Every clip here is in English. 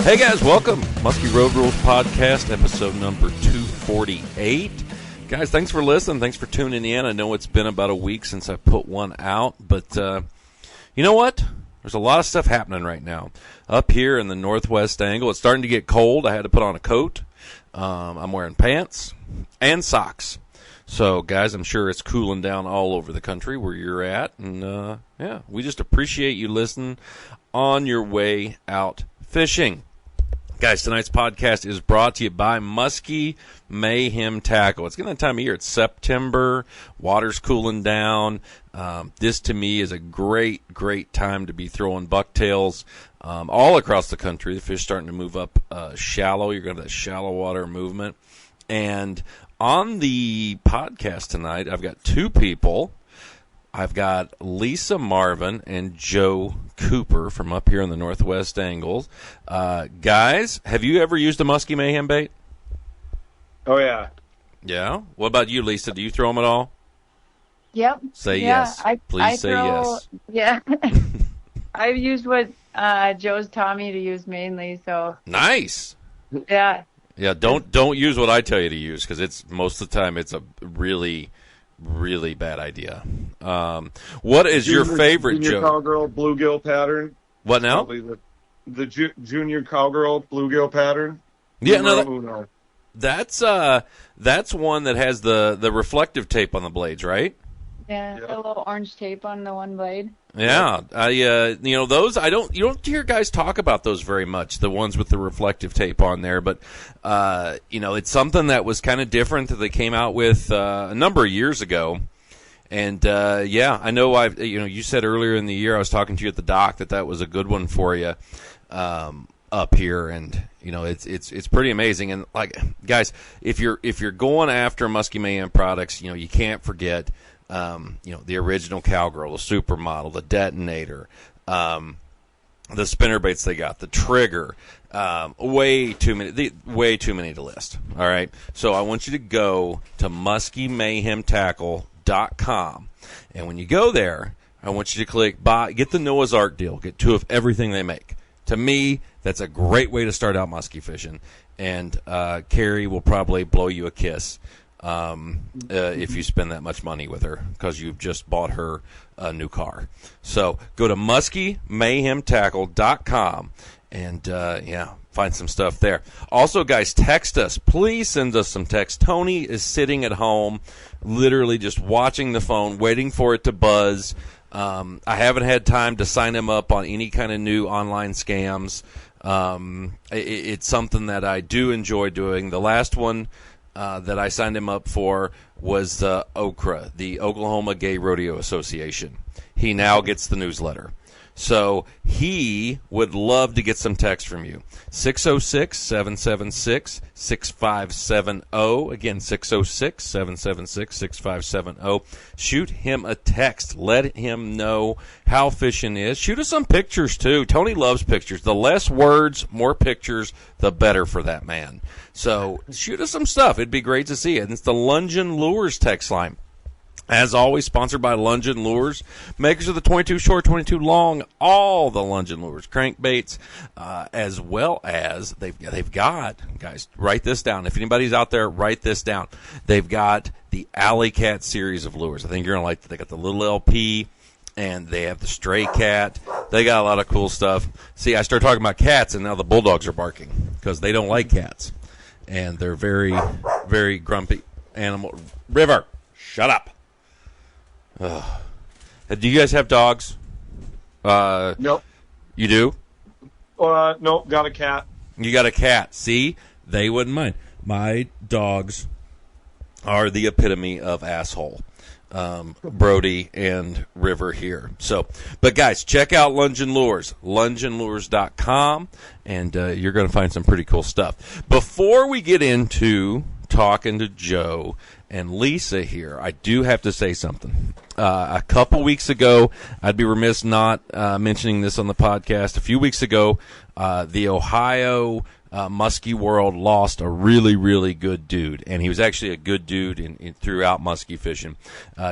Hey guys, welcome. Muskie Road Rules Podcast, episode number 248. Guys, thanks for listening. Thanks for tuning in. I know it's been about a week since I put one out, but you know what? There's a lot of stuff happening right now. Up here in the northwest angle, it's starting to get cold. I had to put on a coat. I'm wearing pants and socks. So, guys, I'm sure it's cooling down all over the country where you're at. And, yeah, we just appreciate you listening on your way out fishing. Guys, tonight's podcast is brought to you by Muskie Mayhem Tackle. It's getting that time of year. It's September. Water's cooling down. This, to me, is a great time to be throwing bucktails all across the country. The fish starting to move up shallow. You're going to that shallow water movement. And on the podcast tonight, I've got two people. I've got Lisa Marvin and Joe Cooper from up here in the northwest angles. Guys, have you ever used a Muskie Mayhem bait? Oh, yeah. Yeah? What about you, Lisa? Do you throw them at all? Yep. Say yes. Please say yes. Yeah. I've used what Joe's taught me to use mainly, so. Nice. Yeah. Yeah, don't use what I tell you to use, because it's most of the time it's a really bad idea. What is your favorite, junior Joe? Cowgirl bluegill pattern. What now? Probably the junior cowgirl bluegill pattern. Yeah, no, that's one that has the reflective tape on the blades, right? Yeah, a little orange tape on the one blade. Yeah, those you don't hear guys talk about those very much. The ones with the reflective tape on there, but it's something that was kind of different that they came out with a number of years ago. And yeah, I know you said earlier in the year I was talking to you at the dock that was a good one for you up here, and it's pretty amazing. And like guys, if you're going after Muskie Mayhem products, you can't forget. The original Cowgirl, the Supermodel, the Detonator, the spinnerbaits they got, the Trigger, way too many to list. All right, so I want you to go to MuskieMayhemTackle.com, and when you go there, I want you to click buy, get the Noah's Ark deal, get two of everything they make. To me, that's a great way to start out muskie fishing, and Carrie will probably blow you a kiss. If you spend that much money with her because you've just bought her a new car. So go to MuskieMayhemTackle.com and, find some stuff there. Also, guys, text us. Please send us some text. Tony is sitting at home, literally just watching the phone, waiting for it to buzz. I haven't had time to sign him up on any kind of new online scams. It's something that I do enjoy doing. The last one that I signed him up for was the OGRA, the Oklahoma Gay Rodeo Association. He now gets the newsletter. So he would love to get some text from you. 606-776-6570. Again, 606-776-6570. Shoot him a text. Let him know how fishing is. Shoot us some pictures, too. Tony loves pictures. The less words, more pictures, the better for that man. So shoot us some stuff. It'd be great to see it. And it's the Lungin Lures text line. As always, sponsored by Lungin Lures, makers of the 22 short, 22 long, all the Lungin Lures crankbaits, as well as they've got, guys, write this down. If anybody's out there, write this down. They've got the Alley Cat series of lures. I think you're going to like it. They got the little LP, and they have the Stray Cat. They got a lot of cool stuff. See, I started talking about cats, and now the bulldogs are barking because they don't like cats, and they're very, very grumpy animal. River, shut up. Do you guys have dogs? Nope. You do? Nope, got a cat. You got a cat. See? They wouldn't mind. My dogs are the epitome of asshole. Brody and River here. So, but guys, check out Lungin Lures, LunginLures.com, and you're going to find some pretty cool stuff. Before we get into talking to Joe and Lisa here, I do have to say something. A couple weeks ago, I'd be remiss not mentioning this on the podcast. A few weeks ago, the Ohio Muskie world lost a really, really good dude, and he was actually a good dude throughout muskie fishing.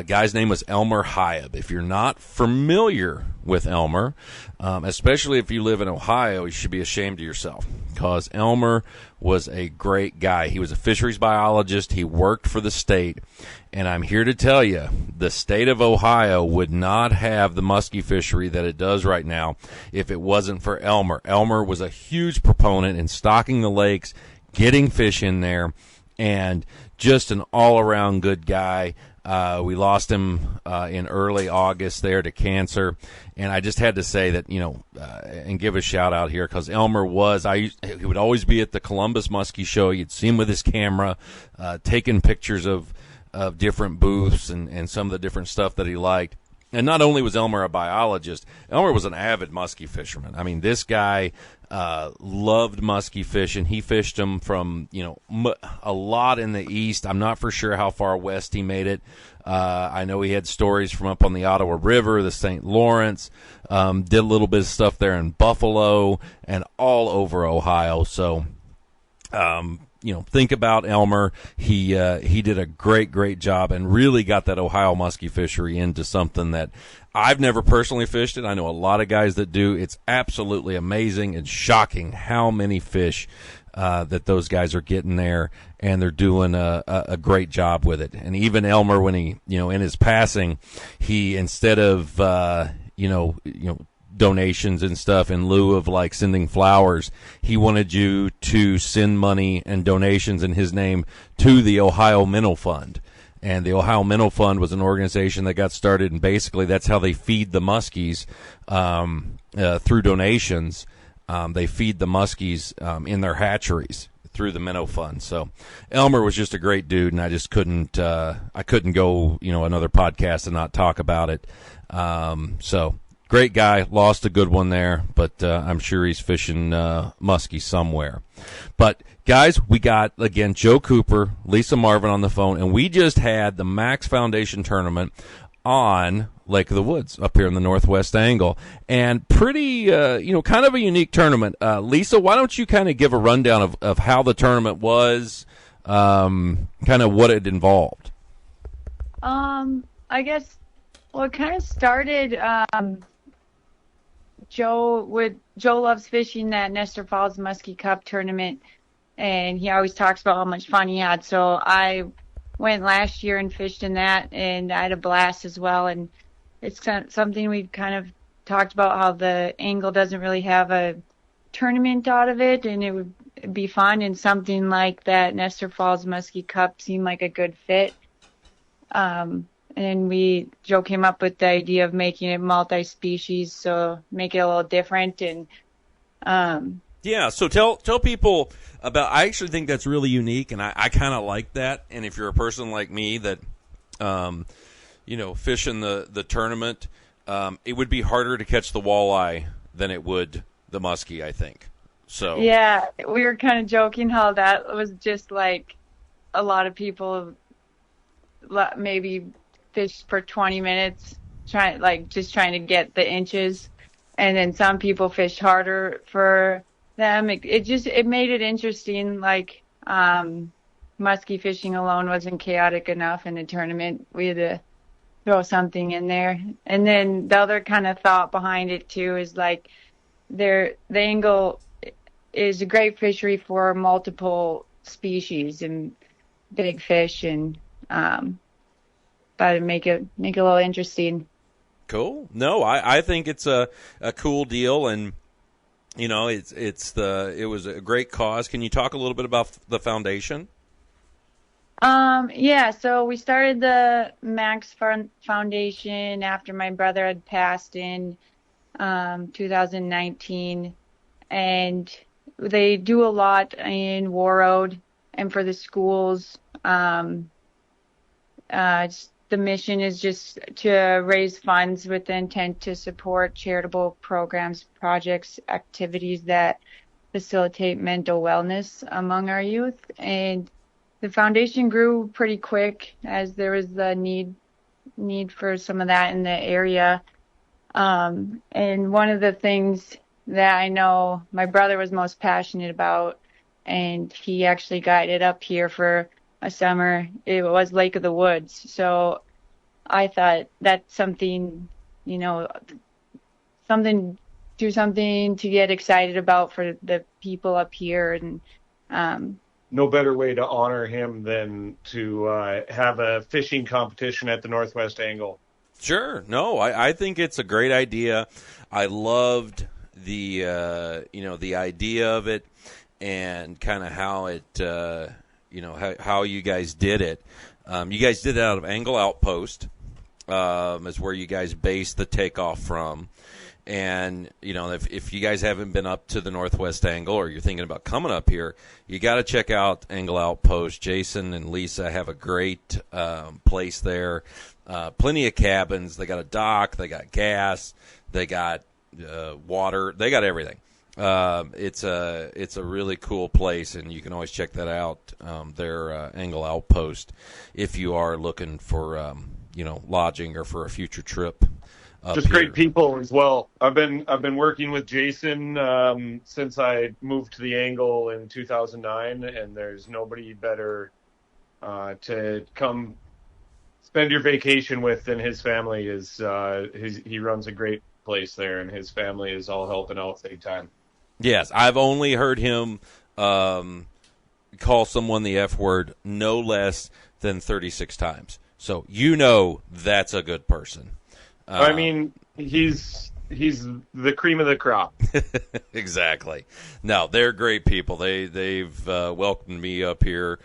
Guy's name was Elmer Hyab. If you're not familiar with Elmer, especially if you live in Ohio. You should be ashamed of yourself, because Elmer was a great guy. He was a fisheries biologist. He worked for the state, and I'm here to tell you, the state of Ohio would not have the muskie fishery that it does right now if it wasn't for Elmer. Elmer was a huge proponent in stocking the lakes, getting fish in there, and just an all-around good guy. We lost him in early August there to cancer, and I just had to say that, and give a shout-out here, because Elmer he would always be at the Columbus Muskie Show. You'd see him with his camera, taking pictures of different booths and some of the different stuff that he liked. And not only was Elmer a biologist, Elmer was an avid muskie fisherman. I mean, this guy loved muskie fishing. He fished them from, a lot in the east. I'm not for sure how far west he made it. I know he had stories from up on the Ottawa River, the St. Lawrence, did a little bit of stuff there in Buffalo and all over Ohio. So, think about Elmer. He did a great job and really got that Ohio muskie fishery into something that I've never personally fished it. I know a lot of guys that do. It's absolutely amazing and shocking how many fish that those guys are getting there, and they're doing a great job with it. And even Elmer, when he, in his passing, he, instead of, donations and stuff, in lieu of like sending flowers, he wanted you to send money and donations in his name to the Ohio Minnow Fund. And the Ohio Minnow Fund was an organization that got started, and basically that's how they feed the muskies through donations. They feed the muskies in their hatcheries through the Minnow Fund. So Elmer was just a great dude, and I just couldn't I couldn't go another podcast and not talk about it. So great guy, lost a good one there, but I'm sure he's fishing muskie somewhere. But guys, we got, again, Joe Cooper, Lisa Marvin on the phone, and we just had the Max Foundation Tournament on Lake of the Woods up here in the northwest angle, and pretty, kind of a unique tournament. Lisa, why don't you kind of give a rundown of how the tournament was, kind of what it involved? I guess, well, it kind of started, Joe loves fishing that Nestor Falls Muskie Cup tournament, and he always talks about how much fun he had. So I went last year and fished in that, and I had a blast as well. And it's something we've kind of talked about, how the angle doesn't really have a tournament out of it, and it would be fun, and something like that Nestor Falls Muskie Cup seemed like a good fit. And Joe came up with the idea of making it multi-species, so make it a little different. And yeah, so tell people about. I actually think that's really unique, and I kind of like that. And if you're a person like me that, fish in the tournament, it would be harder to catch the walleye than it would the muskie, I think. So yeah, we were kind of joking how that was just like a lot of people maybe fish for 20 minutes, trying to get the inches, and then some people fish harder for them. It made it interesting. Like muskie fishing alone wasn't chaotic enough in the tournament. We had to throw something in there. And then the other kind of thought behind it too is like the angle is a great fishery for multiple species and big fish, and but make it a little interesting. Cool. No, I think it's a cool deal, and it was a great cause. Can you talk a little bit about the foundation? Yeah, so we started the Max Foundation after my brother had passed in 2019, and they do a lot in Warroad and for the schools. The mission is just to raise funds with the intent to support charitable programs, projects, activities that facilitate mental wellness among our youth. And the foundation grew pretty quick as there was the need for some of that in the area. And one of the things that I know my brother was most passionate about, and he actually guided up here for a summer, it was Lake of the Woods. So I thought that's something, do something to get excited about for the people up here. And No better way to honor him than to have a fishing competition at the Northwest Angle. Sure. No, I think it's a great idea. I loved the the idea of it and kind of how it how you guys did it. You guys did it out of Angle Outpost, is where you guys based the takeoff from. And, if you guys haven't been up to the Northwest Angle or you're thinking about coming up here, you got to check out Angle Outpost. Jason and Lisa have a great place there. Plenty of cabins. They got a dock. They got gas. They got water. They got everything. It's a really cool place, and you can always check that out, their Angle Outpost, if you are looking for lodging or for a future trip. Just great people as well. I've been working with Jason since I moved to the Angle in 2009, and there's nobody better to come spend your vacation with than his family is. He runs a great place there, and his family is all helping out big time. Yes, I've only heard him call someone the F word no less than 36 times. So that's a good person. I mean, he's the cream of the crop. Exactly. No, they're great people. They've welcomed me up here,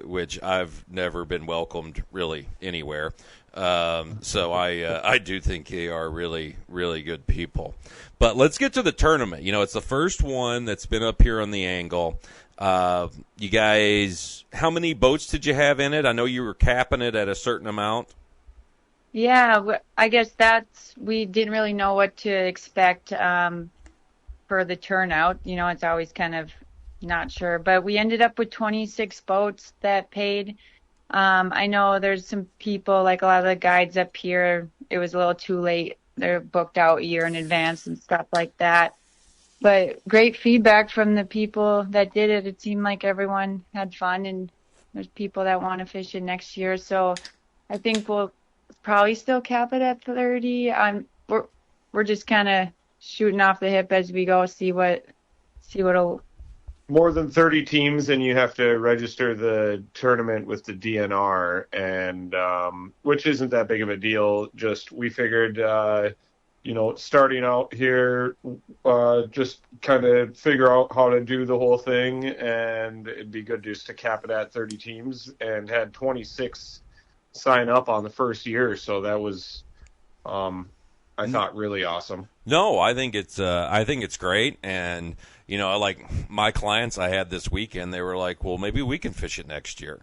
which I've never been welcomed really anywhere. So I do think they are really, really good people. But let's get to the tournament. It's the first one that's been up here on the Angle. You guys, how many boats did you have in it? I know you were capping it at a certain amount. Yeah, I guess we didn't really know what to expect for the turnout. It's always kind of not sure. But we ended up with 26 boats that paid. I know there's some people, like a lot of the guides up here, it was a little too late. They're booked out a year in advance and stuff like that. But great feedback from the people that did it. It seemed like everyone had fun, and there's people that want to fish it next year. So I think we'll probably still cap it at 30. We're just kind of shooting off the hip as we go, see what'll. More than 30 teams, and you have to register the tournament with the DNR, and which isn't that big of a deal. Just we figured, starting out here, just kind of figure out how to do the whole thing, and it'd be good just to cap it at 30 teams, and had 26 sign up on the first year, so that was I thought really awesome. No, I think it's great, and like my clients I had this weekend, they were like, well, maybe we can fish it next year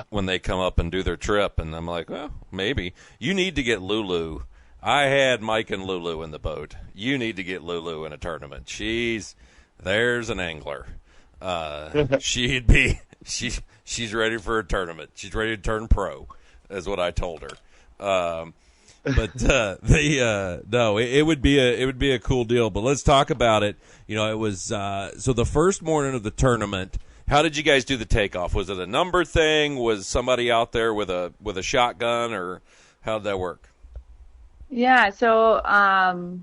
when they come up and do their trip, and I'm like, well, maybe. You need to get Lulu. I had Mike and Lulu in the boat. You need to get Lulu in a tournament. There's an angler. She's ready for a tournament. She's ready to turn pro, is what I told her. It would be a cool deal. But let's talk about it. It was so the first morning of the tournament. How did you guys do the takeoff? Was it a number thing? Was somebody out there with a shotgun, or how did that work? Yeah, so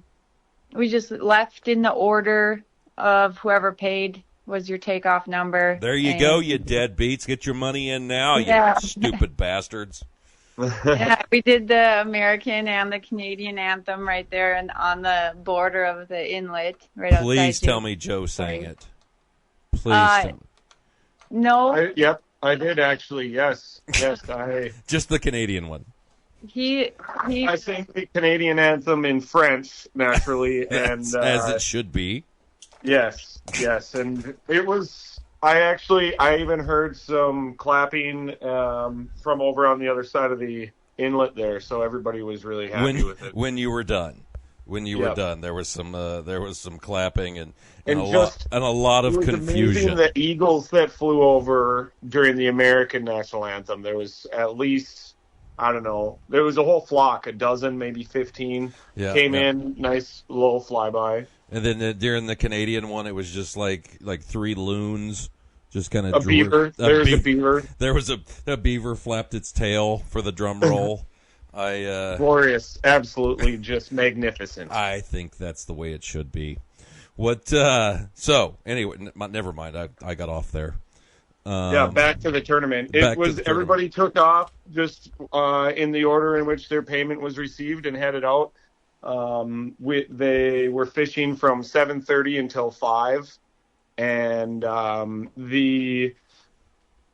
we just left in the order of whoever paid was your takeoff number. There you go, you deadbeats. Get your money in now, you stupid bastards. Yeah, we did the American and the Canadian anthem right there and on the border of the inlet. Right outside. Please tell me Joe sang it. Please tell me. No. Yep, I did actually. Yes, I. Just the Canadian one. I sang the Canadian anthem in French, naturally, and as it should be. Yes, and it was. I even heard some clapping from over on the other side of the inlet there, so everybody was really happy with it. When you were done, there was some clapping and a lot of confusion. Amazing the eagles that flew over during the American national anthem. There was at least, I don't know, there was a whole flock, a dozen, maybe 15, came in, nice little flyby. And then during the Canadian one, it was just like three loons. Just kind of a beaver. There was a beaver. There was a beaver flapped its tail for the drum roll. Glorious, absolutely just magnificent. I think that's the way it should be. So anyway, never mind. I got off there. Back to the tournament. Everybody took off just in the order in which their payment was received and headed out. They were fishing from 7:30 until 5, and the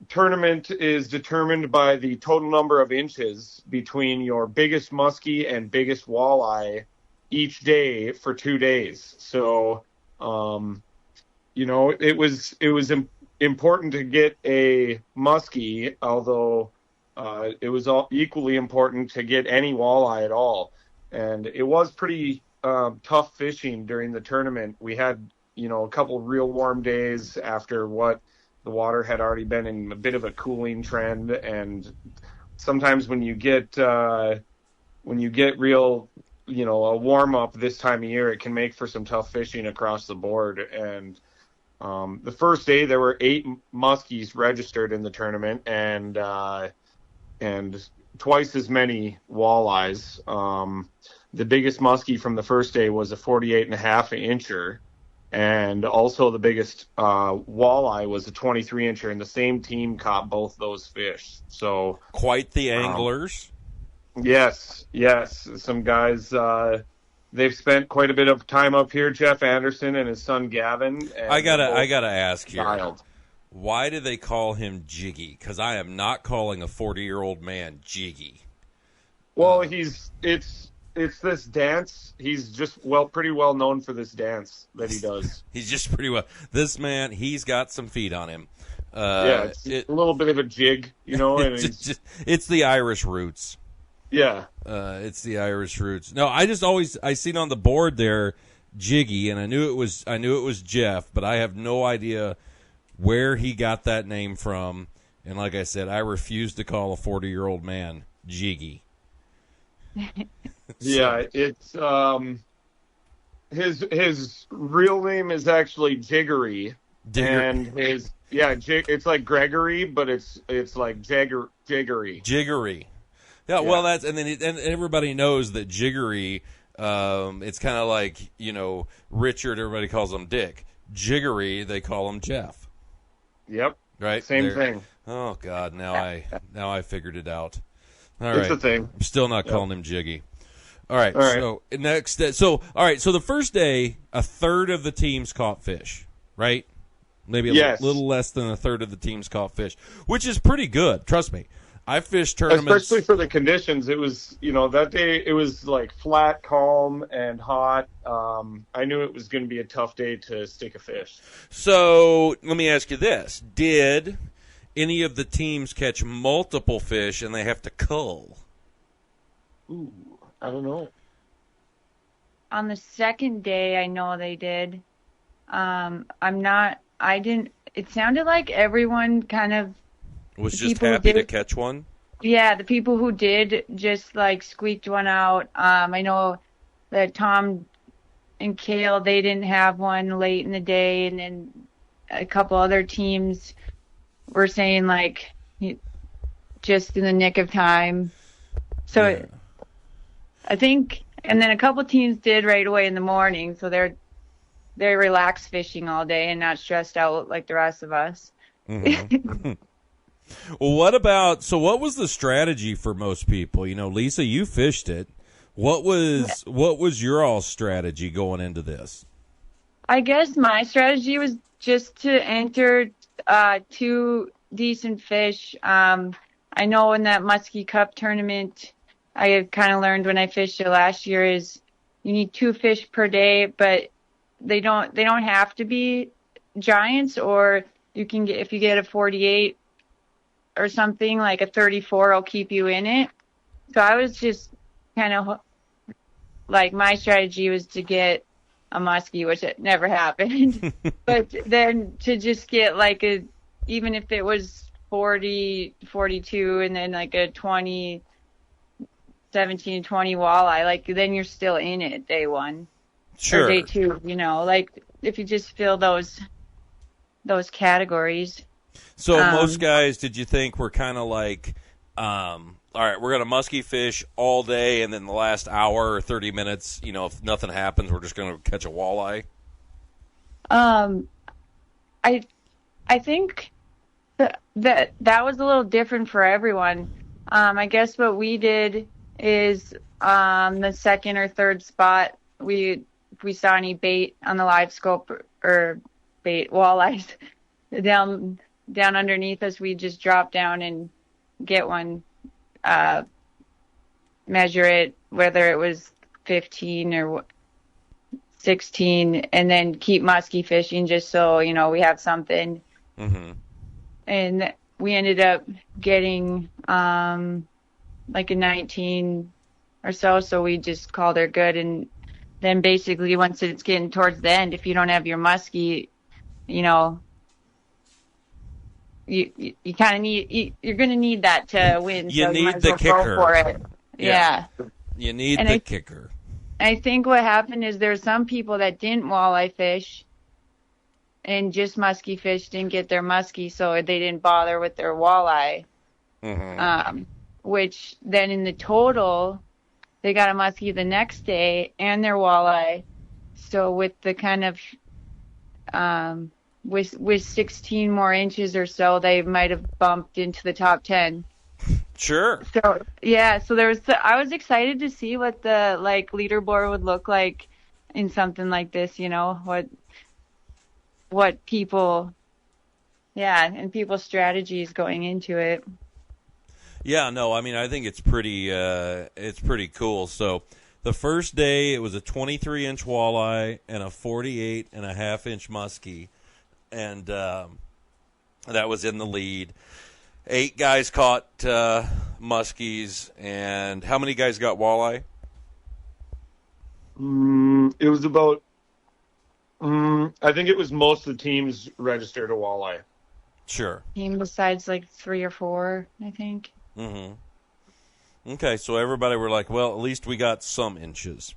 tournament is determined by the total number of inches between your biggest muskie and biggest walleye each day for 2 days. So, it was important to get a muskie, although it was equally important to get any walleye at all. And it was pretty tough fishing during the tournament. We had, a couple real warm days after what the water had already been in a bit of a cooling trend. And sometimes when you get real, a warm up this time of year, it can make for some tough fishing across the board. And the first day there were 8 muskies registered in the tournament and twice as many walleyes. The biggest muskie from the first day was a 48.5 incher, and also the biggest walleye was a 23 incher, and the same team caught both those fish. So quite the anglers. Yes. Some guys, they've spent quite a bit of time up here. Jeff Anderson and his son Gavin. And I gotta ask here. Child. Why do they call him Jiggy? Because I am not calling a 40-year-old man Jiggy. Well, it's this dance. He's just pretty well known for this dance that he does. He's just pretty well. This man, he's got some feet on him. It's a little bit of a jig, And it's the Irish roots. Yeah. It's the Irish roots. No, I seen on the board there Jiggy, and I knew it was Jeff, but I have no idea where he got that name from. And like I said, I refuse to call a 40-year-old man Jiggy. Yeah, it's his real name is actually Jiggery. And it's like Gregory, but it's like Jiggery. Jiggery. Yeah, well, and everybody knows that Jiggery. It's kind of like Richard. Everybody calls him Dick. Jiggery, they call him Jeff. Yep. Right. Same thing. Oh God! Now I figured it out. All right. It's a thing. I'm still not calling him Jiggy. All right. So next. So the first day, a third of the teams caught fish. Right. Maybe a little less than a third of the teams caught fish, which is pretty good. Trust me. I fished tournaments. Especially for the conditions. It was, that day it was like flat, calm, and hot. I knew it was going to be a tough day to stick a fish. So let me ask you this. Did any of the teams catch multiple fish and they have to cull? Ooh, I don't know. On the second day, I know they did. It sounded like everyone kind of was just happy to catch one? Yeah, the people who did just squeaked one out. I know that Tom and Kale, they didn't have one late in the day, and then a couple other teams were saying just in the nick of time. So yeah. I think, and then a couple teams did right away in the morning, so they're relaxed fishing all day and not stressed out like the rest of us. Mm-hmm. Well, what was the strategy for most people? Lisa, you fished it. What was your all strategy going into this? I guess my strategy was just to enter 2 decent fish. I know in that Muskie Cup tournament, I kind of learned when I fished it last year is you need 2 fish per day, but they don't have to be giants, or you can get, if you get a 48 or something, like a 34 will keep you in it. So I was just kind of my strategy was to get a muskie, which it never happened. But then to just get even if it was 40, 42, and then a 20, 17, 20 walleye, then you're still in it day 1. Sure. Or day 2, if you just fill those categories. So most guys, did you think were kind of all right, we're going to musky fish all day, and then the last hour or 30 minutes, if nothing happens, we're just going to catch a walleye? Um, I I think that was a little different for everyone. I guess what we did is the second or third spot, if we saw any bait on the live scope or bait walleyes down underneath us, we just drop down and get one, uh, measure it, whether it was 15 or 16, and then keep musky fishing just so we have something. Mm-hmm. And we ended up getting like a 19 or so we just called her good. And then basically once it's getting towards the end, if you don't have your muskie, you kind of you're going to need that to win. You so need might as the well kicker. go for it. Yeah. Yeah. You need the kicker. I think what happened is there's some people that didn't walleye fish and just musky fish, didn't get their muskie, so they didn't bother with their walleye. Mm-hmm. Which then in the total, they got a muskie the next day and their walleye. So with the kind of with 16 more inches or so, they might have bumped into the top 10. Sure. So yeah, so I was excited to see what the leaderboard would look like in something like this, what people, and people's strategies going into it. Yeah, no, I mean, I think it's pretty cool. So the first day it was a 23-inch walleye and a 48.5-inch muskie, and that was in the lead. 8 guys caught muskies, and how many guys got walleye? It was about, I think it was most of the teams registered a walleye. Sure. Team besides 3 or 4, I think. Mm-hmm. Okay, so everybody were like, well, at least we got some inches.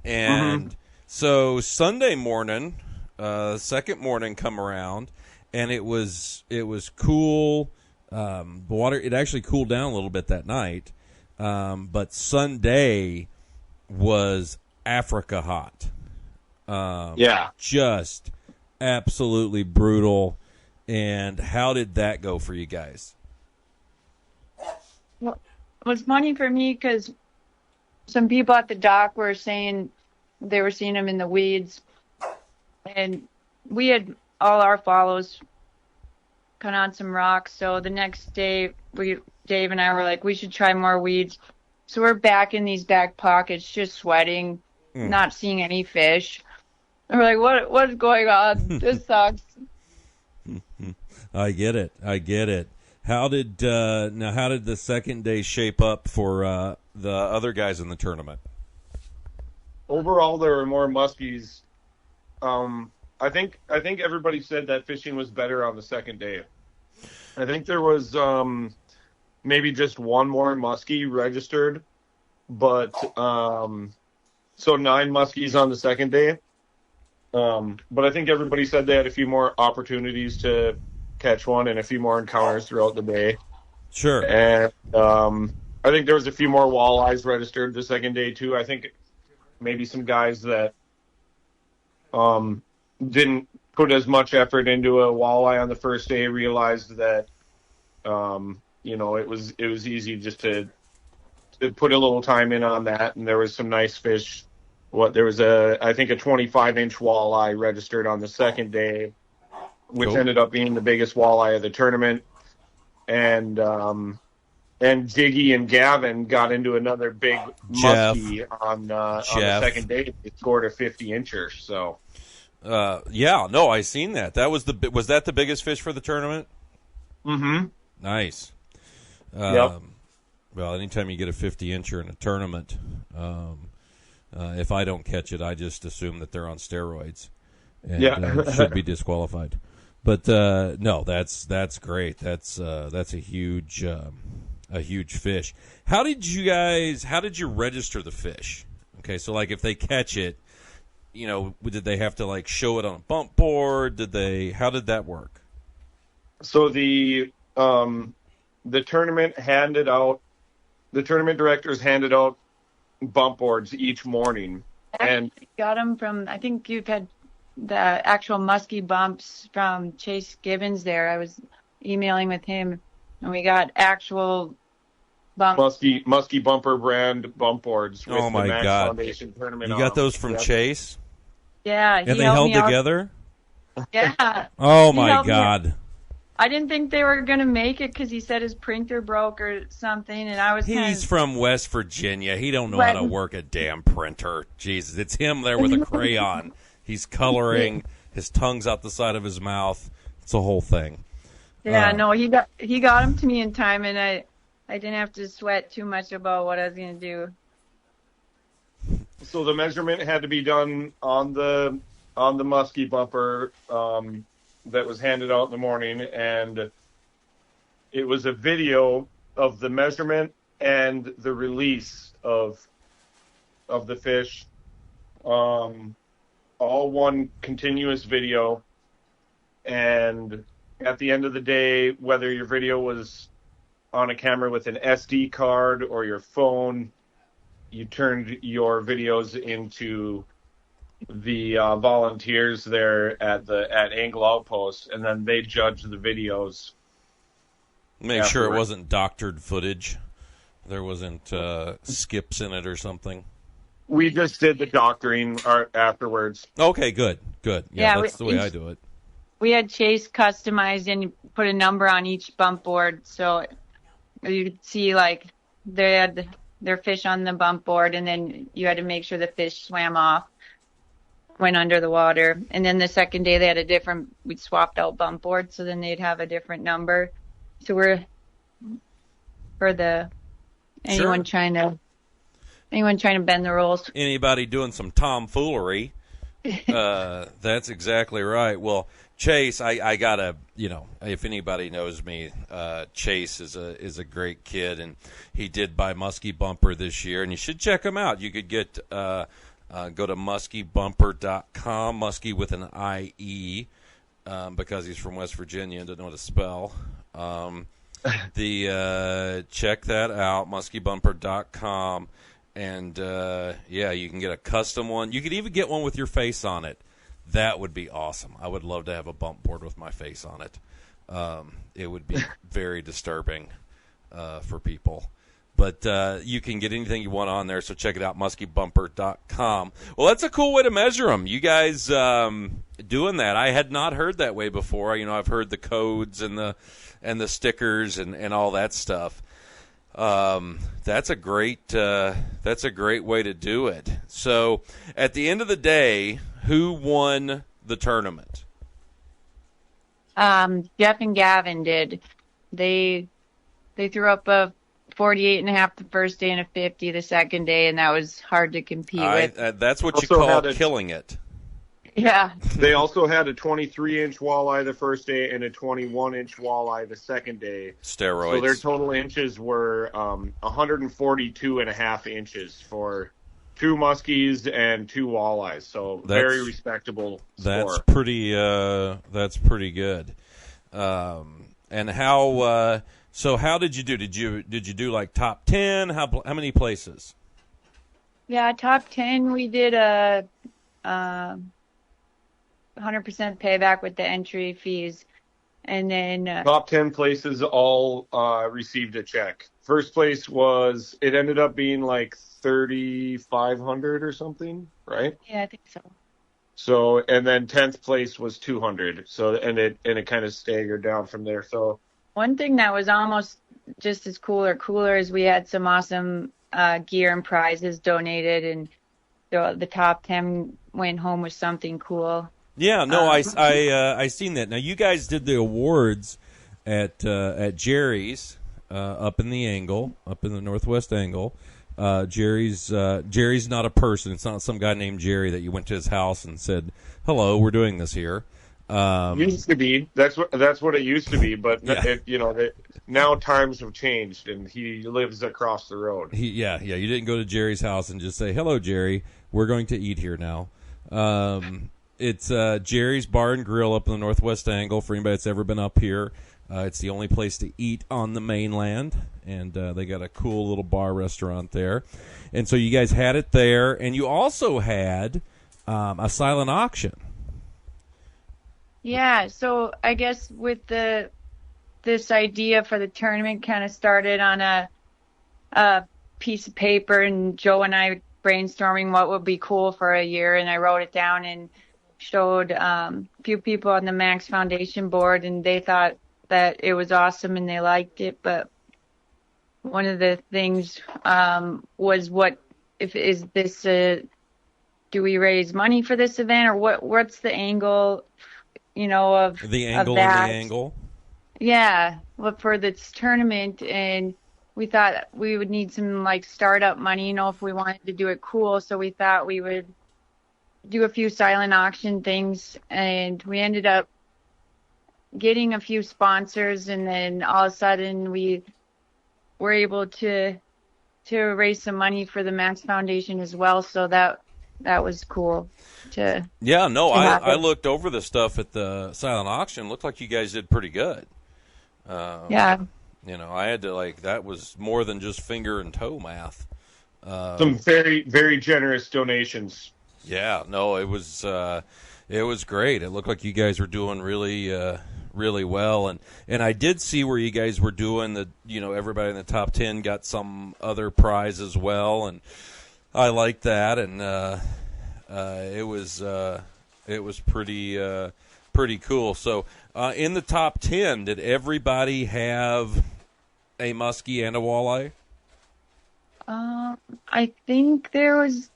And so Sunday morning, second morning come around, and it was cool. The water, it actually cooled down a little bit that night. But Sunday was Africa hot. Just absolutely brutal. And how did that go for you guys? Well, it was funny for me because some people at the dock were saying they were seeing them in the weeds. And we had all our follows kind of on some rocks. So the next day, Dave and I were like, we should try more weeds. So we're back in these back pockets, just sweating, not seeing any fish. And we're like, what is going on? This sucks. I get it. How did the second day shape up for the other guys in the tournament? Overall, there were more muskies. I think everybody said that fishing was better on the second day. I think there was maybe just one more muskie registered, but so 9 muskies on the second day. But I think everybody said they had a few more opportunities to catch one and a few more encounters throughout the day. Sure. And I think there was a few more walleyes registered the second day too. I think maybe some guys that didn't put as much effort into a walleye on the first day realized that it was easy just to put a little time in on that, and there was some nice fish. There was I think a 25-inch walleye registered on the second day, which ended up being the biggest walleye of the tournament. And Jiggy and Gavin got into another big muskie on the second day. They scored a 50-incher. So, I seen that. Was that the biggest fish for the tournament? Mm-hmm. Nice. Yep. Well, anytime you get a 50-incher in a tournament, if I don't catch it, I just assume that they're on steroids and should be disqualified. But no, that's great. That's a huge fish. How did you register the fish? Okay, so if they catch it, did they have to show it on a bump board? How did that work? So the tournament handed out the tournament directors handed out bump boards each morning. And got them from, I think you've had the actual muskie bumps from Chase Gibbons there. I was emailing with him, and we got actual muskie bumper brand bump boards with Oh my the Max God. Foundation Tournament. You got those from Chase? Yeah. And they held together? Yeah. Oh my God. I didn't think they were going to make it because he said his printer broke or something, and I was He's from West Virginia. He don't know how to work a damn printer. Jesus, it's him there with a crayon. He's coloring. His tongue's out the side of his mouth. It's a whole thing. Yeah, no, he got him to me in time, and I didn't have to sweat too much about what I was going to do. So the measurement had to be done on the muskie bumper that was handed out in the morning, and it was a video of the measurement and the release of the fish, all one continuous video. And at the end of the day, whether your video was on a camera with an SD card or your phone, you turned your videos into the volunteers there at Angle Outpost, and then they judged the videos. Make sure it wasn't doctored footage. There wasn't skips in it or something. We just did the doctoring afterwards. Okay, good. Yeah, that's the way I do it. We had Chase customized and put a number on each bump board, so you could see like they had their fish on the bump board, and then you had to make sure the fish swam off, went under the water. And then the second day they had we swapped out bump boards, so then they'd have a different number. So we're for anyone trying to bend the rules. Anybody doing some tomfoolery, that's exactly right. Well, Chase, I gotta, if anybody knows me, Chase is a great kid, and he did buy Muskie Bumper this year, and you should check him out. You could get go to muskiebumper.com, Muskie with an IE, because he's from West Virginia and doesn't know how to spell. Check that out, muskiebumper.com, and you can get a custom one. You could even get one with your face on it. That would be awesome. I would love to have a bump board with my face on it. It would be very disturbing for people. But you can get anything you want on there, so check it out, muskiebumper.com. Well, that's a cool way to measure them. You guys doing that. I had not heard that way before. I've heard the codes and the stickers and all that stuff. That's a great way to do it. So at the end of the day, who won the tournament? Jeff and Gavin did. They threw up a 48.5 the first day and a 50 the second day, and that was hard to compete with. That's what you call killing it. Yeah. They also had a 23-inch walleye the first day and a 21-inch walleye the second day. Steroids. So their total inches were 142.5 inches for 2 muskies and 2 walleyes. So very respectable score. That's pretty good. And how? So how did you do? Did you do like top 10? How many places? Yeah, top 10. We did a 100% payback with the entry fees, and then top 10 places all received a check. First place it ended up being like 3,500 or something, right? Yeah, I think so. So, and then 10th place was 200. So, and it kind of staggered down from there. So, one thing that was almost just as cooler is we had some awesome gear and prizes donated, and the top 10 went home with something cool. Yeah, no, I seen that. Now you guys did the awards at Jerry's up in the Northwest Angle. Jerry's not a person. It's not some guy named Jerry that you went to his house and said, "Hello, we're doing this here." Used to be. That's what it used to be. But yeah. now times have changed, and he lives across the road. You didn't go to Jerry's house and just say, "Hello, Jerry. We're going to eat here now." It's Jerry's Bar and Grill up in the Northwest Angle. For anybody that's ever been up here, It's the only place to eat on the mainland, and they got a cool little bar restaurant there. And so you guys had it there, and you also had a silent auction. Yeah, so I guess with this idea for the tournament kind of started on a piece of paper, and Joe and I brainstorming what would be cool for a year, and I wrote it down and showed a few people on the Max Foundation board, and they thought that it was awesome and they liked it. But one of the things was, what if is this do we raise money for this event, or what's the angle, of the angle of that? and the angle? Yeah, but for this tournament, and we thought we would need some like startup money, if we wanted to do it cool. So we thought we would do a few silent auction things, and we ended up getting a few sponsors, and then all of a sudden we were able to raise some money for the Max Foundation as well. So that was cool. I looked over the stuff at the silent auction. Looked like you guys did pretty good. Yeah. I had to that was more than just finger and toe math. Some very, very generous donations. Yeah, no, it was great. It looked like you guys were doing really really well, and I did see where you guys were doing everybody in the top 10 got some other prize as well, and I liked that, and it was pretty cool. So in the top 10, did everybody have a muskie and a walleye? I think there was.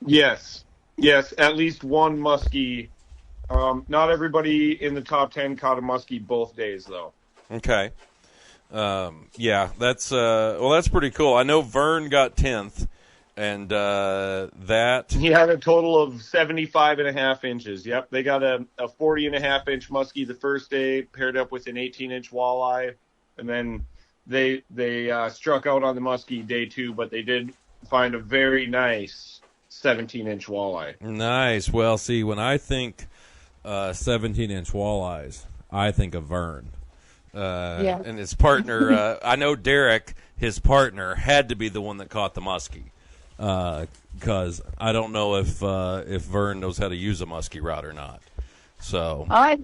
Yes, at least one muskie. Not everybody in the top 10 caught a muskie both days, though. Okay. Yeah, that's that's pretty cool. I know Vern got 10th, and that he had a total of 75.5 inches. Yep, they got a 40.5-inch muskie the first day, paired up with an 18-inch walleye, and then they struck out on the muskie day 2, but they did find a very nice 17-inch walleye. Nice. Well, see, when I think 17-inch walleyes, I think of Vern. And his partner, I know Derek, his partner, had to be the one that caught the muskie, because I don't know if Vern knows how to use a muskie rod or not. So I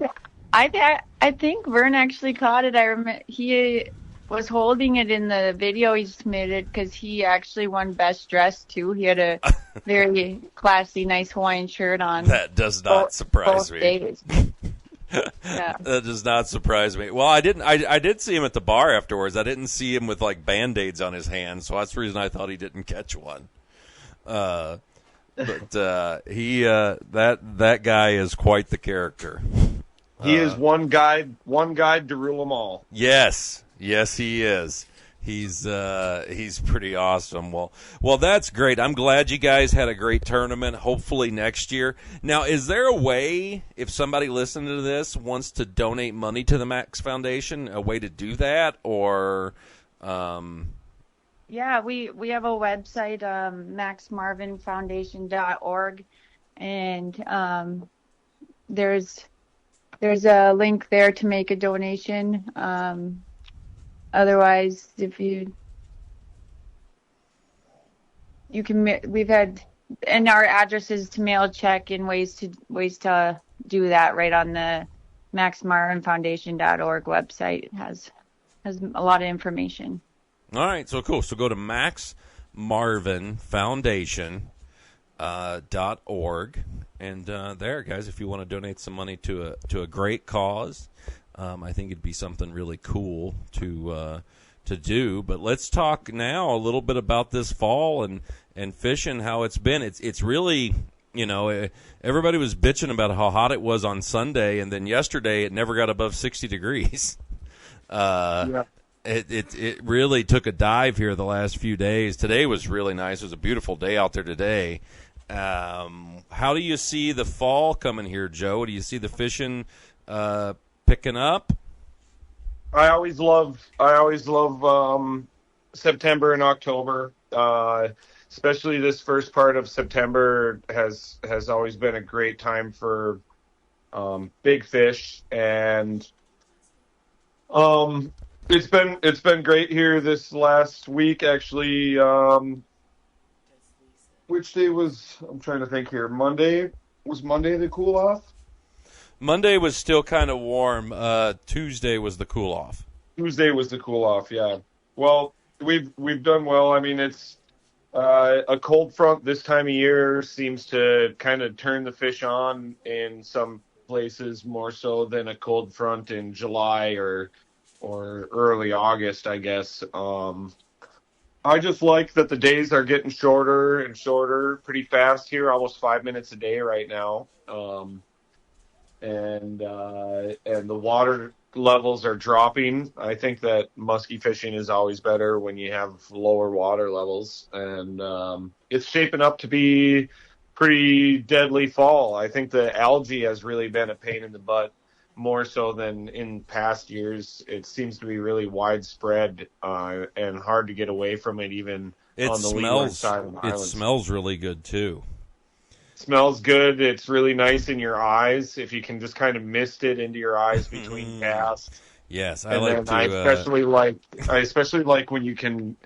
think Vern actually caught it. I remember he was holding it in the video he submitted, because he actually won best dressed too. He had a very classy, nice Hawaiian shirt on. That does not surprise me. Days. Yeah. That does not surprise me. Well, I did see him at the bar afterwards. I didn't see him with Band-Aids on his hands, so that's the reason I thought he didn't catch one. But he that guy is quite the character. He is one guide to rule them all. Yes, he is. He's pretty awesome. Well, that's great. I'm glad you guys had a great tournament. Hopefully next year. Now, is there a way, if somebody listening to this wants to donate money to the Max Foundation, a way to do that, or? Yeah, we have a website, maxmarvinfoundation.org, and there's a link there to make a donation. Otherwise, if you can, we've had, and our addresses to mail check and ways to do that right on the maxmarvinfoundation.org website. It has a lot of information. All right, so cool. So go to maxmarvinfoundation.org, and there, guys, if you want to donate some money to a great cause. I think it'd be something really cool to do. But let's talk now a little bit about this fall and fishing, how it's been. It's really, everybody was bitching about how hot it was on Sunday, and then yesterday it never got above 60 degrees. Yeah. It really took a dive here the last few days. Today was really nice. It was a beautiful day out there today. How do you see the fall coming here, Joe? Do you see the fishing picking up? I always love September and October, especially this first part of September has always been a great time for big fish, and it's been great here this last week. Actually, which day was, I'm trying to think here. Monday was Monday the cool off. Monday was still kind of warm. Tuesday was the cool off. Tuesday was the cool off. Yeah. Well, we've done well. I mean, it's a cold front this time of year seems to kind of turn the fish on in some places more so than a cold front in July or early August, I guess. I just like that the days are getting shorter and shorter pretty fast here, almost 5 minutes a day right now. And the water levels are dropping. I think that muskie fishing is always better when you have lower water levels, and it's shaping up to be pretty deadly fall. I think the algae has really been a pain in the butt, more so than in past years. It seems to be really widespread and hard to get away from it, even on the leeward side of the islands. It smells really good too. Smells good. It's really nice in your eyes if you can just kind of mist it into your eyes between casts. Yes, I especially like when you can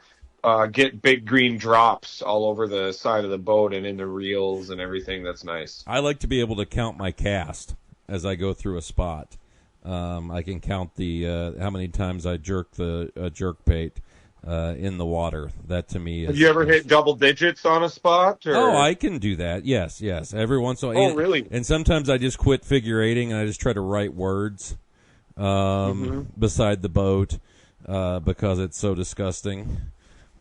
get big green drops all over the side of the boat and in the reels and everything. That's nice. I like to be able to count my cast as I go through a spot. I can count the how many times I jerk the jerk bait in the water. That to me is. Have you ever hit double digits on a spot? Or? Oh, I can do that. Yes. Every once in a while. Oh, really? And sometimes I just quit figure eighting and I just try to write words beside the boat because it's so disgusting.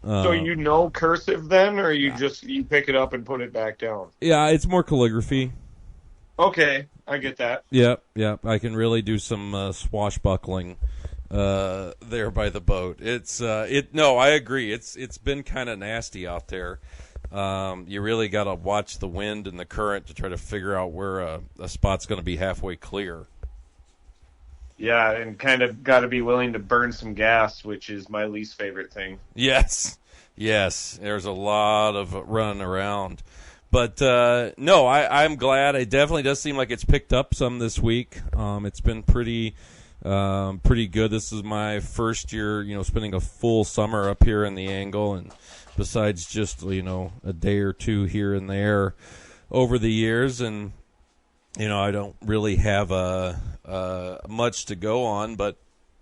So you know cursive then, or you pick it up and put it back down? Yeah, it's more calligraphy. Okay, I get that. Yep. I can really do some swashbuckling there by the boat. No, I agree. It's been kind of nasty out there. You really got to watch the wind and the current to try to figure out where a spot's going to be halfway clear. Yeah, and kind of got to be willing to burn some gas, which is my least favorite thing. Yes. There's a lot of running around. But, no, I'm glad. It definitely does seem like it's picked up some this week. It's been pretty good. This is my first year, spending a full summer up here in the Angle, and besides just, a day or two here and there over the years, and, I don't really have much to go on, but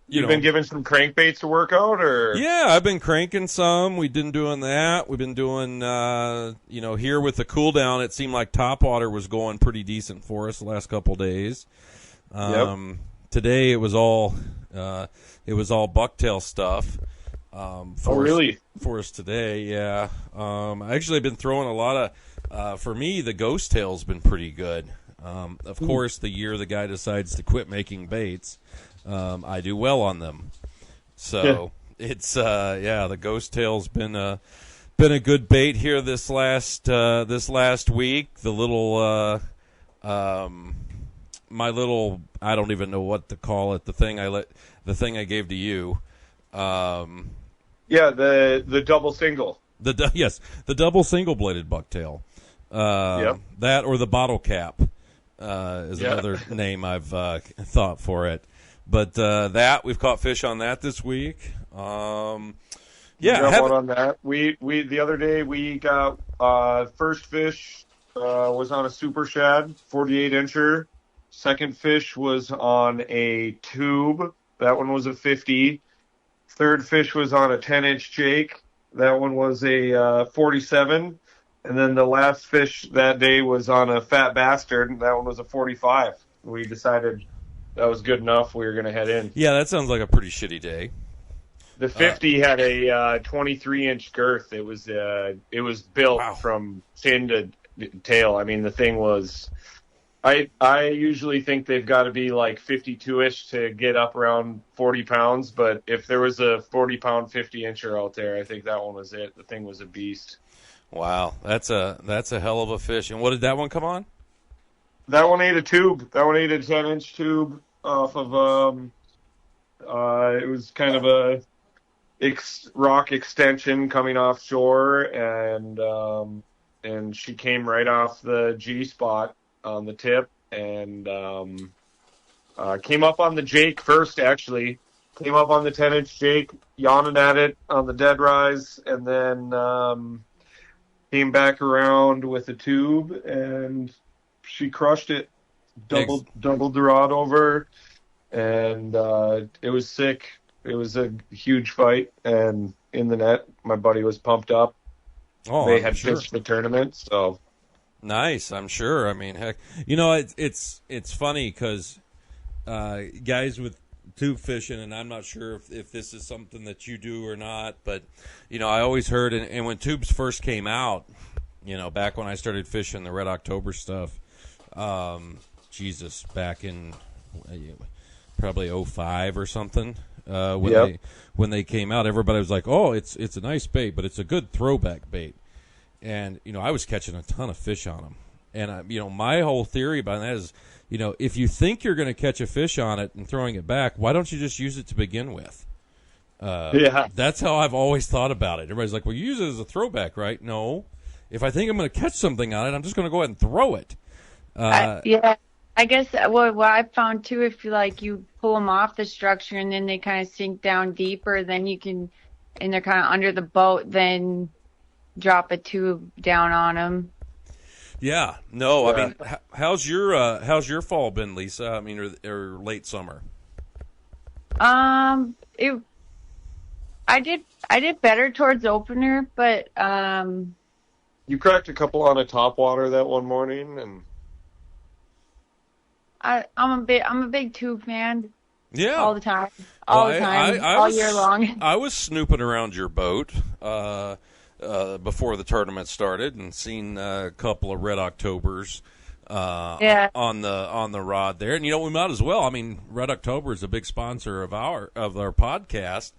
You've been given some crankbaits to work out, or? Yeah, I've been cranking some. We've been doing that. We've been doing, here with the cool down, it seemed like topwater was going pretty decent for us the last couple days. Today it was all bucktail stuff. Really? For us today, yeah. Actually, I've been throwing a lot of. For me, the ghost tail's been pretty good. Of course, the year the guy decides to quit making baits, I do well on them. So it's the ghost tail's been a good bait here this last week. The little my little, I don't even know what to call it. The thing I gave to you. The double single. The double single bladed bucktail. That or the bottle cap is another name I've thought for it. But that we've caught fish on that this week. One on that. We the other day we got first fish was on a super shad, 48-incher. Second fish was on a tube. That one was a 50. Third fish was on a 10-inch jake. That one was a 47. And then the last fish that day was on a fat bastard. That one was a 45. We decided that was good enough. We were going to head in. Yeah, that sounds like a pretty shitty day. The 50 had a 23-inch girth. It was built from fin to tail. I mean, the thing was... I usually think they've got to be like 52-ish to get up around 40 pounds, but if there was a 40-pound 50-incher out there, I think that one was it. The thing was a beast. Wow, that's a hell of a fish. And what did that one come on? That one ate a tube. That one ate a 10-inch tube off of it was kind of a rock extension coming offshore, and she came right off the G spot on the tip, and came up on the Jake first, actually. Came up on the 10-inch Jake, yawning at it on the dead rise, and then came back around with a tube, and she crushed it. Doubled the rod over, and it was sick. It was a huge fight, and in the net, my buddy was pumped up. Oh, they I'm had sure. fished the tournament, so nice. I'm sure. I mean, heck, you know, it's funny because guys with tube fishing, and I'm not sure if this is something that you do or not, but you know, I always heard, and when tubes first came out, you know, back when I started fishing the Red October stuff, Jesus, back in probably 05 or something. When they came out, everybody was like, "Oh, it's a nice bait, but it's a good throwback bait." And you know, I was catching a ton of fish on them. And you know, my whole theory about that is, you know, if you think you're going to catch a fish on it and throwing it back, why don't you just use it to begin with? That's how I've always thought about it. Everybody's like, "Well, you use it as a throwback, right?" No, if I think I'm going to catch something on it, I'm just going to go ahead and throw it. I guess what I found too, if you pull them off the structure and then they kind of sink down deeper, then you can, and they're kind of under the boat, then drop a tube down on them. Yeah, no, I mean, how's your fall been, Lisa? I mean, or late summer? I did better towards opener, but you cracked a couple on a topwater that one morning, and I'm a big tube fan. Yeah, all the time, all year long. I was snooping around your boat before the tournament started and seen a couple of Red Octobers on the rod there. And you know, we might as well. I mean, Red October is a big sponsor of our podcast.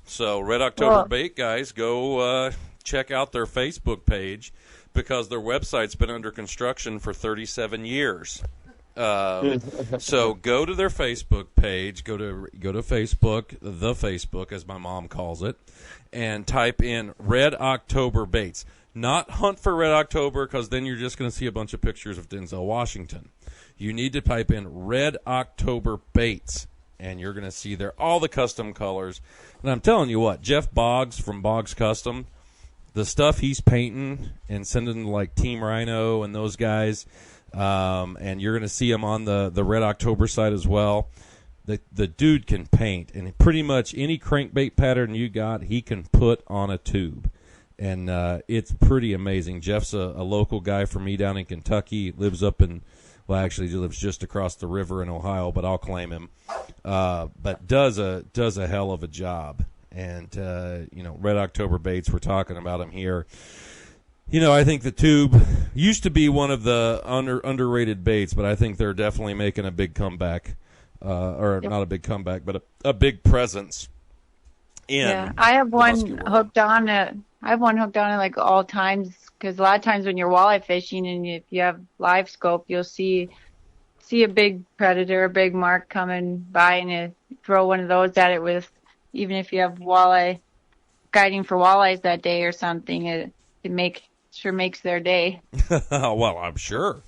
So Red October Bait guys, go check out their Facebook page because their website's been under construction for 37 years. So go to their Facebook page, go to Facebook, the Facebook as my mom calls it, and type in Red October Baits. Not hunt for Red October, because then you're just going to see a bunch of pictures of Denzel Washington. You need to type in Red October Baits, and you're going to see there all the custom colors. And I'm telling you what, Jeff Boggs from Boggs Custom, the stuff he's painting and sending like Team Rhino and those guys, and you're going to see him on the Red October side as well. The dude can paint, and pretty much any crankbait pattern you got, he can put on a tube. And it's pretty amazing. Jeff's a local guy for me down in Kentucky. Lives up in, well, actually, he lives just across the river in Ohio, but I'll claim him. But does a hell of a job. And, you know, Red October Baits, we're talking about him here. You know, I think the tube used to be one of the underrated baits, but I think they're definitely making a big comeback. Not a big comeback, but a big presence. I have one hooked on it. I have one hooked on it like all times, because a lot of times when you're walleye fishing and if you have live scope, you'll see a big predator, a big mark coming by, and you throw one of those at it with, even if you have walleye guiding for walleyes that day or something, it makes their day. Well, I'm sure.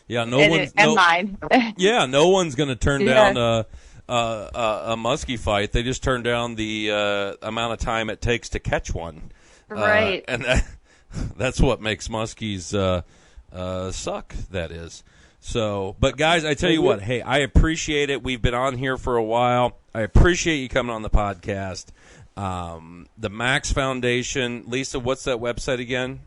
Yeah, mine. Yeah, no one's going to turn down a muskie fight. They just turn down the amount of time it takes to catch one. Right. And that's what makes muskies suck, that is. So, but guys, I tell you what, hey, I appreciate it. We've been on here for a while. I appreciate you coming on the podcast. The Max Foundation. Lisa, what's that website again?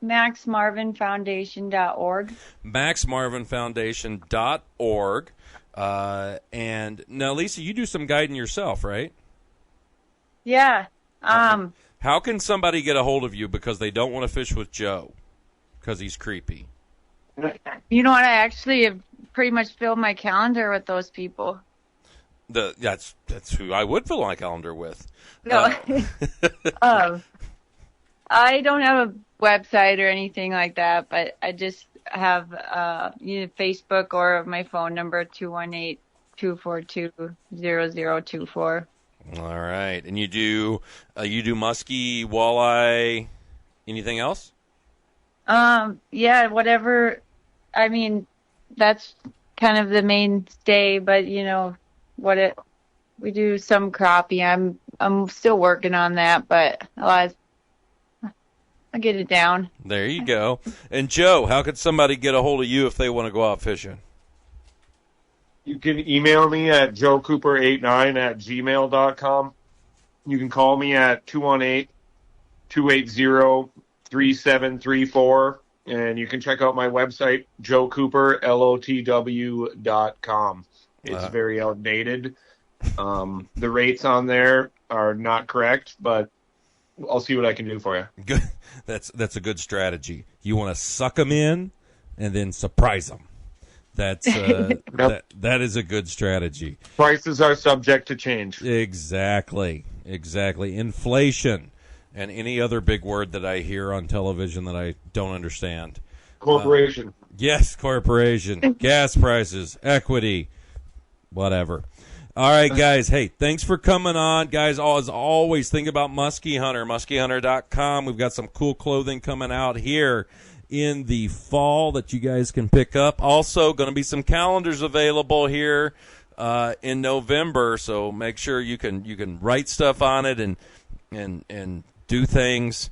MaxMarvinFoundation.org. MaxMarvinFoundation.org. And now, Lisa, you do some guiding yourself, right? Yeah. How can somebody get a hold of you because they don't want to fish with Joe because he's creepy? You know what? I actually have pretty much filled my calendar with those people. That's who I would fill my calendar with. No. I don't have a website or anything like that, but I just have either Facebook or my phone number, 218-242-0024. All right. And you do muskie, walleye, anything else? Yeah, whatever. I mean, that's kind of the mainstay. But we do some crappie. I'm still working on that, but I'll get it down. There you go. And Joe, how could somebody get a hold of you if they want to go out fishing? You can email me at joecooper89@gmail.com. You can call me at 218-280-3734. And you can check out my website, joecooperlotw.com. It's very outdated. The rates on there are not correct, but I'll see what I can do for you. Good. That's a good strategy. You want to suck them in and then surprise them. That's that is a good strategy. Prices are subject to change. Exactly. Inflation and any other big word that I hear on television that I don't understand. Corporation. Yes, corporation. Gas prices, equity, whatever. All right, guys. Hey, thanks for coming on. Guys, as always, think about Muskie Hunter, muskiehunter.com. We've got some cool clothing coming out here in the fall that you guys can pick up. Also, going to be some calendars available here in November, so make sure you can write stuff on it and do things,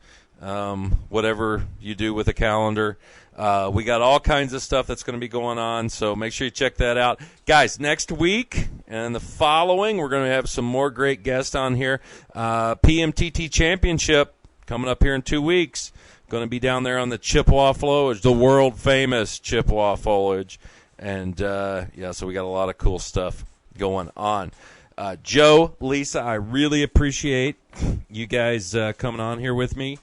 whatever you do with a calendar. We got all kinds of stuff that's going to be going on, so make sure you check that out. Guys, next week and the following, we're going to have some more great guests on here. PMTT Championship coming up here in 2 weeks. Going to be down there on the Chippewa foliage, the world-famous Chippewa foliage. And, so we got a lot of cool stuff going on. Joe, Lisa, I really appreciate you guys coming on here with me.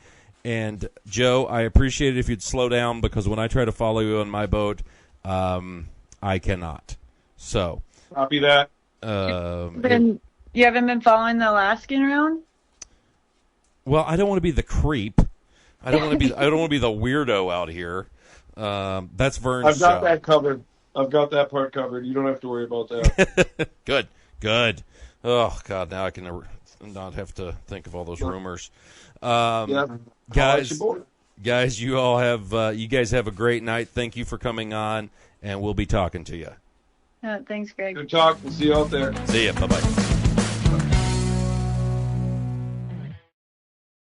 And, Joe, I appreciate it if you'd slow down because when I try to follow you on my boat, I cannot. So. Copy that. You haven't been following the Alaskan round? Well, I don't want to be the creep. I don't want to be the weirdo out here. That's Vern's I've got job. that covered. I've got that part covered. You don't have to worry about that. Good. Oh God, now I can not have to think of all those rumors. Guys, you all have you guys have a great night. Thank you for coming on, and we'll be talking to you. Thanks, Greg. Good talk. We'll see you out there. See ya. Bye-bye.